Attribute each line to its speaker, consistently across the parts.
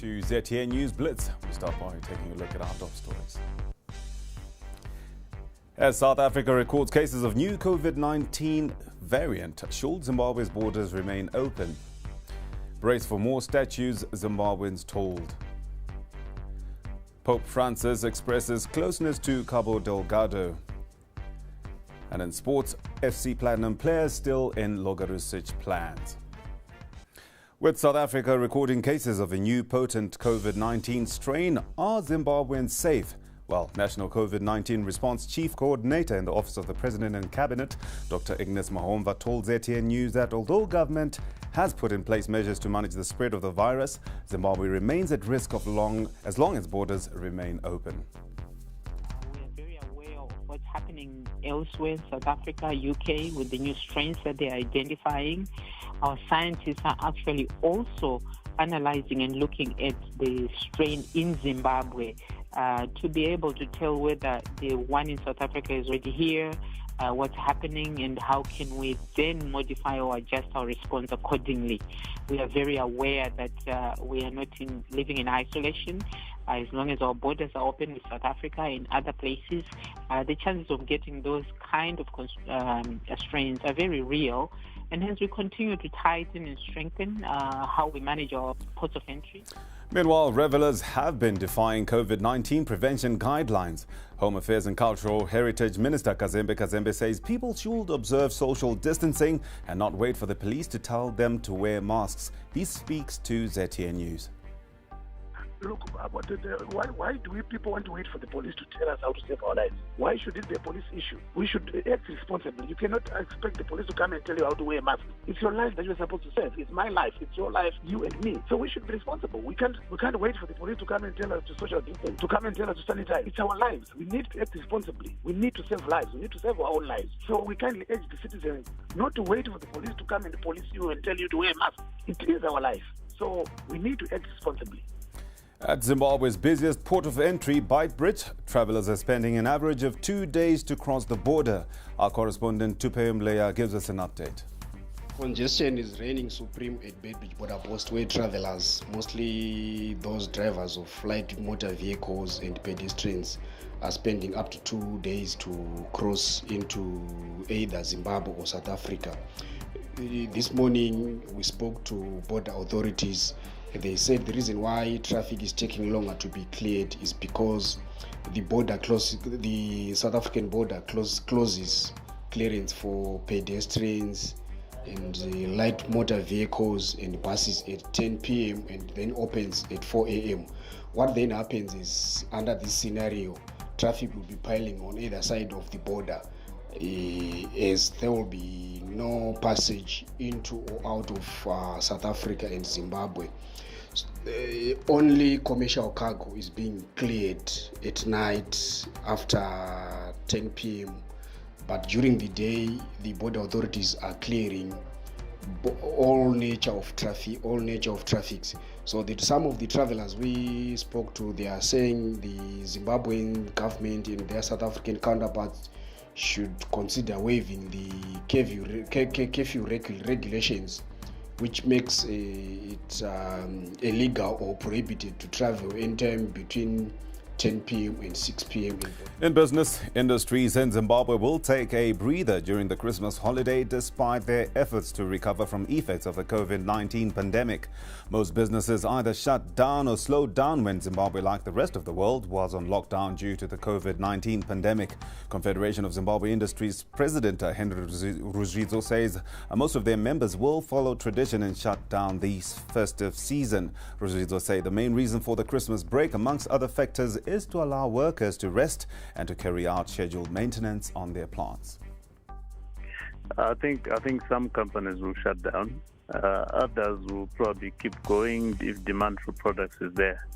Speaker 1: To ZTN News Blitz, we start by taking a look at our top stories. As South Africa records cases of new COVID-19 variant, should Zimbabwe's borders remain open? Brace for more statues, Zimbabweans told. Pope Francis expresses closeness to Cabo Delgado. And in sports, FC Platinum players still in Logarusich plans. With South Africa recording cases of a new potent COVID-19 strain, are Zimbabweans safe? Well, National COVID-19 Response Chief Coordinator in the Office of the President and Cabinet, Dr. Ignas Mahomva, told ZTN News that although government has put in place measures to manage the spread of the virus, Zimbabwe remains at risk of as long as borders remain open.
Speaker 2: We are very aware of what's happening elsewhere, South Africa, UK, with the new strains that they're identifying. Our scientists are actually also analyzing and looking at the strain in Zimbabwe to be able to tell whether the one in South Africa is already here, what's happening, and how can we then modify or adjust our response accordingly. We are very aware that we are not living in isolation. As long as our borders are open with South Africa and other places, the chances of getting those kind of strains are very real. And hence we continue to tighten and strengthen how we manage our ports of entry.
Speaker 1: Meanwhile, revelers have been defying COVID-19 prevention guidelines. Home Affairs and Cultural Heritage Minister Kazembe says people should observe social distancing and not wait for the police to tell them to wear masks. He speaks to ZTN News.
Speaker 3: Look, why do we people want to wait for the police to tell us how to save our lives? Why should it be a police issue? We should act responsibly. You cannot expect the police to come and tell you how to wear a mask. It's your life that you're supposed to save. It's my life. It's your life, you and me. So we should be responsible. We can't wait for the police to come and tell us to social distance, to come and tell us to sanitize. It's our lives. We need to act responsibly. We need to save lives. We need to save our own lives. So we kindly urge the citizens not to wait for the police to come and police you and tell you to wear a mask. It is our life. So we need to act responsibly.
Speaker 1: At Zimbabwe's busiest port of entry, Beitbridge, travelers are spending an average of 2 days to cross the border. Our correspondent Tupe Mleya gives us an update.
Speaker 4: Congestion is reigning supreme at Beitbridge border post, where travelers, mostly those drivers of light motor vehicles and pedestrians, are spending up to 2 days to cross into either Zimbabwe or South Africa. This morning we spoke to border authorities. They said the reason why traffic is taking longer to be cleared is because the South African border closes clearance for pedestrians and light motor vehicles and buses at 10 p.m. and then opens at 4 a.m. What then happens is, under this scenario, traffic will be piling on either side of the border, as there will be no passage into or out of South Africa and Zimbabwe. Only commercial cargo is being cleared at night after 10 p.m. But during the day, the border authorities are clearing all nature of traffic. So that some of the travelers we spoke to, they are saying the Zimbabwean government and their South African counterparts should consider waiving the curfew regulations, which makes it illegal or prohibited to travel anytime between 10 p.m. and 6 p.m.
Speaker 1: In business, industries in Zimbabwe will take a breather during the Christmas holiday despite their efforts to recover from effects of the COVID-19 pandemic. Most businesses either shut down or slowed down when Zimbabwe, like the rest of the world, was on lockdown due to the COVID-19 pandemic. Confederation of Zimbabwe Industries President Henry Ruzizo says most of their members will follow tradition and shut down this festive season. Ruzizo says the main reason for the Christmas break, amongst other factors, is to allow workers to rest and to carry out scheduled maintenance on their plants.
Speaker 5: I think some companies will shut down. Others will probably keep going if demand for products is there.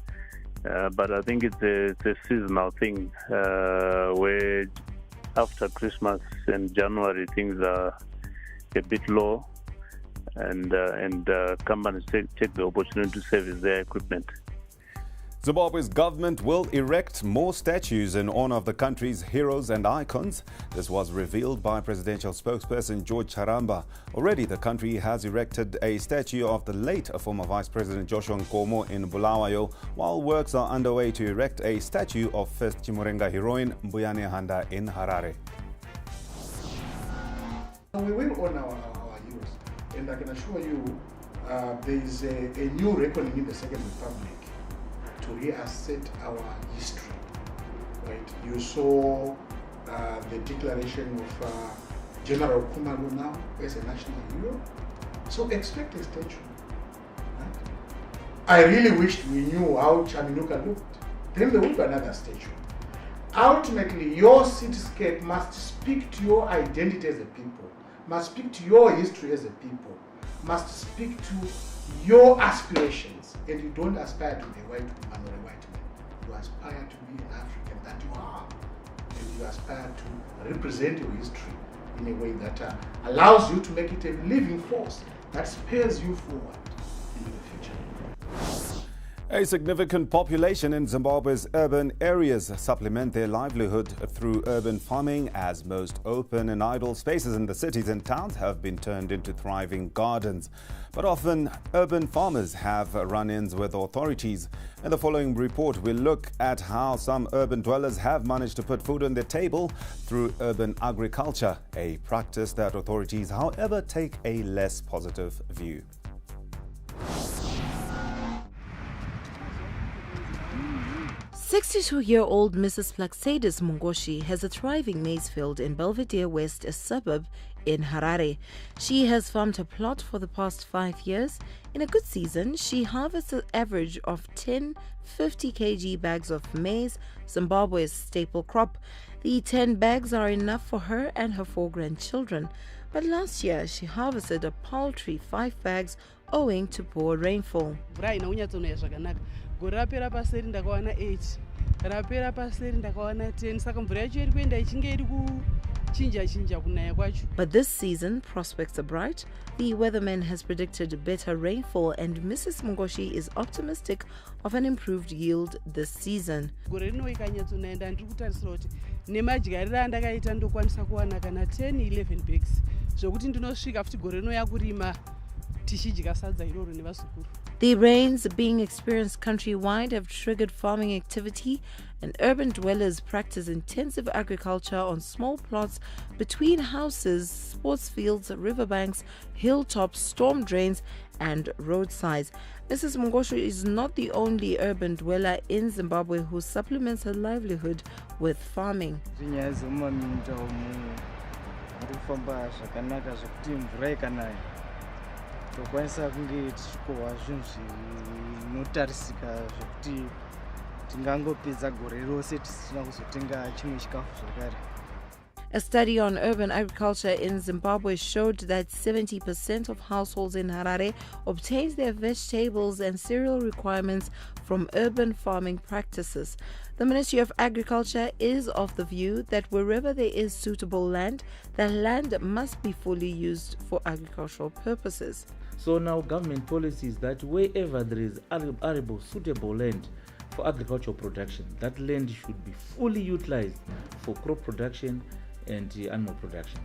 Speaker 5: But I think it's a seasonal thing where after Christmas and January things are a bit low, and companies take the opportunity to service their equipment.
Speaker 1: Zimbabwe's government will erect more statues in honor of the country's heroes and icons. This was revealed by presidential spokesperson George Charamba. Already, the country has erected a statue of the late former Vice President Joshua Nkomo in Bulawayo, while works are underway to erect a statue of 1st Chimurenga heroine Mbuyane Handa in Harare.
Speaker 6: We will honor our heroes, and I can assure you there is a new reckoning in the Second Republic to reassert our history. Right? You saw the declaration of General Kumalo now as a national hero. So expect a statue. Right? I really wished we knew how Chaminuka looked. Then there would be another statue. Ultimately, your cityscape must speak to your identity as a people, must speak to your history as a people, must speak to your aspirations. And you don't aspire to be a white woman or a white man. You aspire to be an African that you are. And you aspire to represent your history in a way that allows you to make it a living force that spurs you forward into the future.
Speaker 1: A significant population in Zimbabwe's urban areas supplement their livelihood through urban farming, as most open and idle spaces in the cities and towns have been turned into thriving gardens. But often, urban farmers have run-ins with authorities. In the following report, we'll look at how some urban dwellers have managed to put food on their table through urban agriculture, a practice that authorities, however, take a less positive view.
Speaker 7: 62-year-old Mrs. Plaxidis Mungoshi has a thriving maize field in Belvedere West, a suburb in Harare. She has farmed her plot for the past 5 years. In a good season, she harvests an average of 10 50 kg bags of maize, Zimbabwe's staple crop. The 10 bags are enough for her and her 4 grandchildren. But last year, she harvested a paltry 5 bags owing to poor rainfall.
Speaker 8: Gore rapera paseri ndakawana 8 rapera paseri ndakawana 10 saka mvura yacho iri kuenda ichinge iri kuchinja kunaya kwacho.
Speaker 7: But this season prospects are bright. The weatherman has predicted better rainfall, and Mrs. Mungoshi is optimistic of an improved yield this season.
Speaker 8: Gore rino ikanyatsonaenda ndiri kutarisira kuti nemadyariro andakaita ndokwanisa kuwana kana 10-11 bags zvokuti ndinosvika futi gore rino yakurima tichidya sadza iroro nevazukuru.
Speaker 7: The rains being experienced countrywide have triggered farming activity, and urban dwellers practice intensive agriculture on small plots between houses, sports fields, riverbanks, hilltops, storm drains, and roadsides. Mrs. Mungoshi is not the only urban dweller in Zimbabwe who supplements her livelihood with farming.
Speaker 9: tokwanisa kunge tichikohwa zvinhu zvinotarisika zvokuti tingangopedza gore rose tisina kuzotenga chimwe chikafu zvakare.
Speaker 7: A study on urban agriculture in Zimbabwe showed that 70% of households in Harare obtains their vegetables and cereal requirements from urban farming practices. The Ministry of Agriculture is of the view that wherever there is suitable land, the land must be fully used for agricultural purposes.
Speaker 10: So now government policy is that wherever there is arable, suitable land for agricultural production, that land should be fully utilized for crop production and animal production.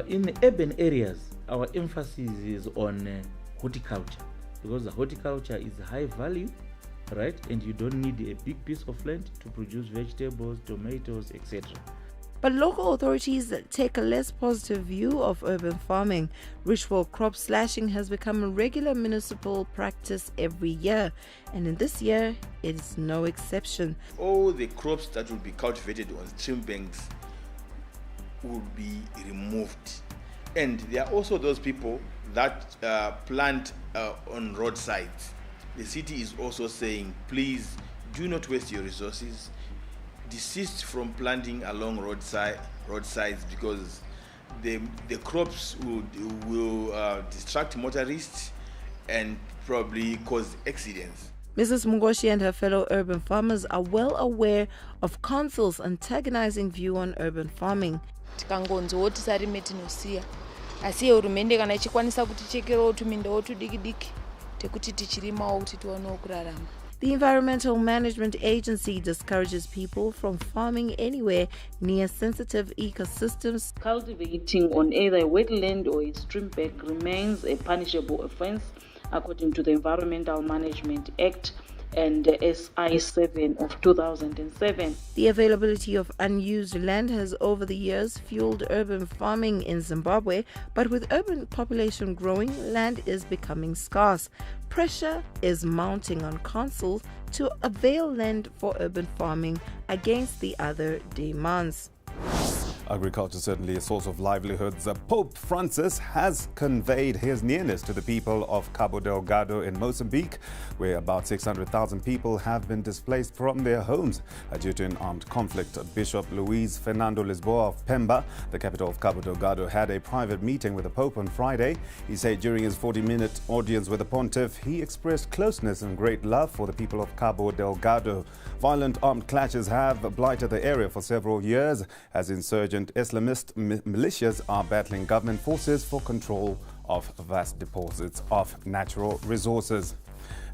Speaker 10: In the urban areas, our emphasis is on horticulture, because the horticulture is high value, right? And you don't need a big piece of land to produce vegetables, tomatoes, etc.
Speaker 7: But local authorities take a less positive view of urban farming. Ritual crop slashing has become a regular municipal practice every year, and in this year, it is no exception.
Speaker 11: All the crops that will be cultivated on stream banks will be removed. And there are also those people that plant on roadsides. The city is also saying, please do not waste your resources. Desist from planting along roadsides, because the crops will distract motorists and probably cause accidents.
Speaker 7: Mrs. Mungoshi and her fellow urban farmers are well aware of council's antagonizing view on urban farming.
Speaker 12: Tikangonzowo tisarime tinosiya, asi hurumende kana ichikwanisa kutichekerawo tumindawo tudiki diki tekuti tichirimawo kuti tionewo kurarama.
Speaker 7: The Environmental Management Agency discourages people from farming anywhere near sensitive ecosystems.
Speaker 13: Cultivating on either a wetland or a stream bank remains a punishable offence according to the Environmental Management Act and SI 7 of 2007.
Speaker 7: The availability of unused land has over the years fueled urban farming in Zimbabwe, but with urban population growing, land is becoming scarce. Pressure is mounting on councils to avail land for urban farming against the other demands.
Speaker 1: Agriculture certainly a source of livelihoods. Pope Francis has conveyed his nearness to the people of Cabo Delgado in Mozambique, where about 600,000 people have been displaced from their homes due to an armed conflict. Bishop Luis Fernando Lisboa of Pemba, the capital of Cabo Delgado, had a private meeting with the Pope on Friday. He said during his 40-minute audience with the pontiff, he expressed closeness and great love for the people of Cabo Delgado. Violent armed clashes have blighted the area for several years as insurgent Islamist militias are battling government forces for control of vast deposits of natural resources.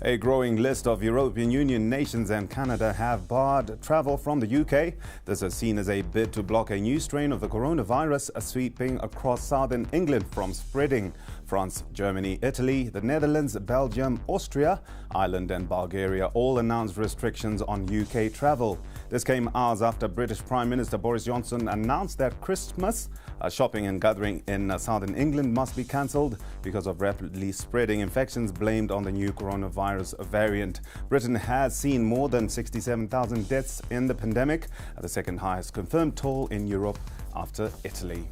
Speaker 1: A growing list of European Union nations and Canada have barred travel from the UK. This is seen as a bid to block a new strain of the coronavirus sweeping across southern England from spreading. France, Germany, Italy, the Netherlands, Belgium, Austria, Ireland and Bulgaria all announced restrictions on UK travel. This came hours after British Prime Minister Boris Johnson announced that Christmas shopping and gathering in southern England must be cancelled because of rapidly spreading infections blamed on the new coronavirus variant. Britain has seen more than 67,000 deaths in the pandemic, the second highest confirmed toll in Europe after Italy.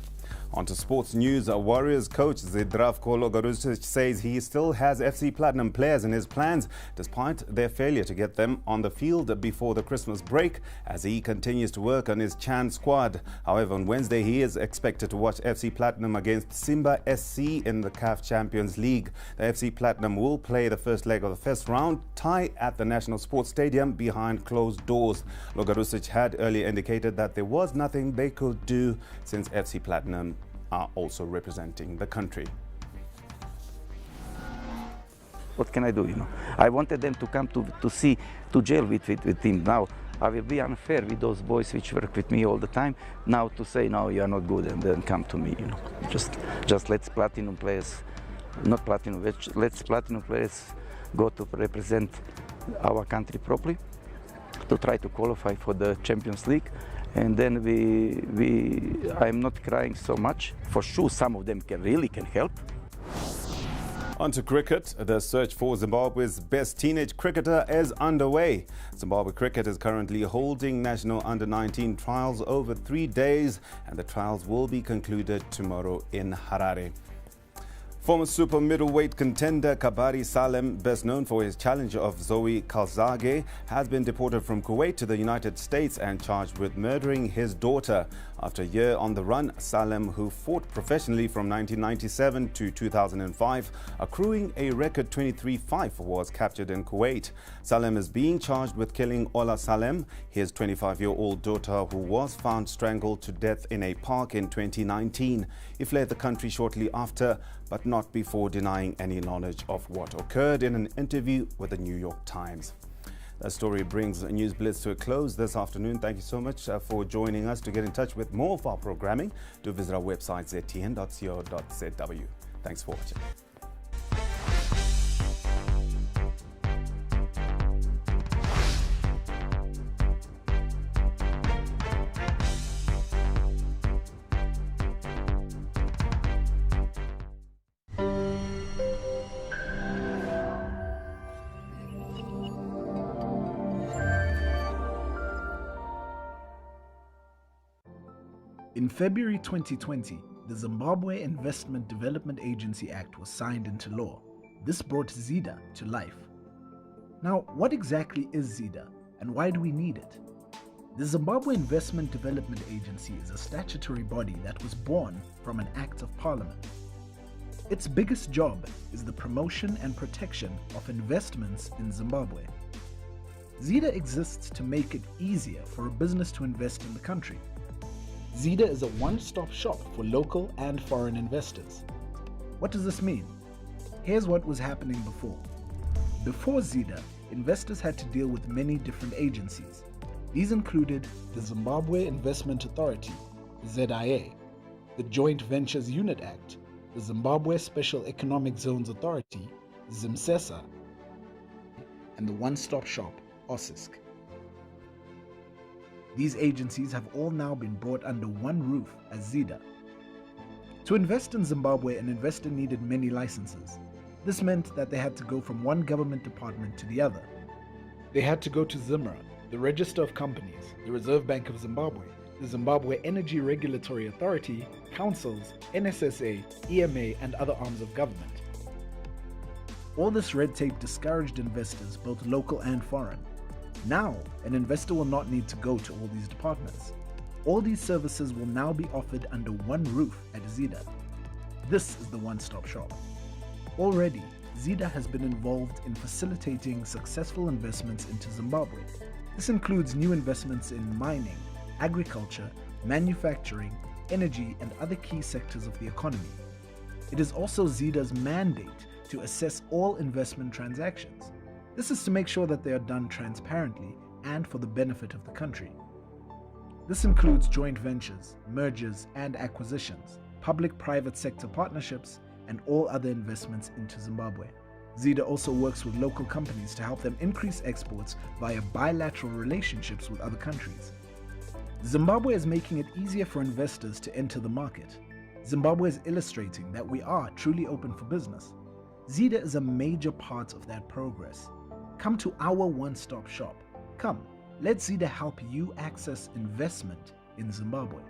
Speaker 1: On to sports news. Warriors coach Zdravko Logarusic says he still has FC Platinum players in his plans despite their failure to get them on the field before the Christmas break as he continues to work on his Chan squad. However, on Wednesday he is expected to watch FC Platinum against Simba SC in the CAF Champions League. The FC Platinum will play the first leg of the first round tie at the National Sports Stadium behind closed doors. Logarusic had earlier indicated that there was nothing they could do since FC Platinum are also representing the country.
Speaker 14: What can I do, I wanted them to come to jail with him. Now I will be unfair with those boys which work with me all the time. Now to say, no, you are not good and then come to me, Just let's platinum players, not platinum, let's platinum players go to represent our country properly, to try to qualify for the Champions League. And then I'm not crying so much. For sure, some of them really can help.
Speaker 1: On to cricket. The search for Zimbabwe's best teenage cricketer is underway. Zimbabwe cricket is currently holding national under-19 trials over 3 days, and the trials will be concluded tomorrow in Harare. Former super middleweight contender Kabari Salem, best known for his challenge of Zoe Kalzage, has been deported from Kuwait to the United States and charged with murdering his daughter. After a year on the run, Salem, who fought professionally from 1997 to 2005, accruing a record 23 fights, was captured in Kuwait. Salem is being charged with killing Ola Salem, his 25-year-old daughter, who was found strangled to death in a park in 2019. He fled the country shortly after, but not before denying any knowledge of what occurred in an interview with the New York Times. That story brings News Blitz to a close this afternoon. Thank you so much for joining us. To get in touch with more of our programming, do visit our website ztn.co.zw. Thanks for watching.
Speaker 6: In February 2020, the Zimbabwe Investment Development Agency Act was signed into law. This brought ZIDA to life. Now, what exactly is ZIDA and why do we need it? The Zimbabwe Investment Development Agency is a statutory body that was born from an act of parliament. Its biggest job is the promotion and protection of investments in Zimbabwe. ZIDA exists to make it easier for a business to invest in the country. ZIDA is a one-stop shop for local and foreign investors. What does this mean? Here's what was happening before. Before ZIDA, investors had to deal with many different agencies. These included the Zimbabwe Investment Authority, ZIA, the Joint Ventures Unit Act, the Zimbabwe Special Economic Zones Authority, ZIMSESA, and the One-Stop Shop, OSISC. These agencies have all now been brought under one roof as ZEDA. To invest in Zimbabwe, an investor needed many licenses. This meant that they had to go from one government department to the other. They had to go to ZIMRA, the Register of Companies, the Reserve Bank of Zimbabwe, the Zimbabwe Energy Regulatory Authority, councils, NSSA, EMA, and other arms of government. All this red tape discouraged investors, both local and foreign. Now, an investor will not need to go to all these departments. All these services will now be offered under one roof at ZEDA. This is the one-stop shop. Already, ZEDA has been involved in facilitating successful investments into Zimbabwe. This includes new investments in mining, agriculture, manufacturing, energy, and other key sectors of the economy. It is also ZEDA's mandate to assess all investment transactions. This is to make sure that they are done transparently and for the benefit of the country. This includes joint ventures, mergers and acquisitions, public-private sector partnerships, and all other investments into Zimbabwe. ZEDA also works with local companies to help them increase exports via bilateral relationships with other countries. Zimbabwe is making it easier for investors to enter the market. Zimbabwe is illustrating that we are truly open for business. ZEDA is a major part of that progress. Come to our one-stop shop. Come, let ZEDA help you access investment in Zimbabwe.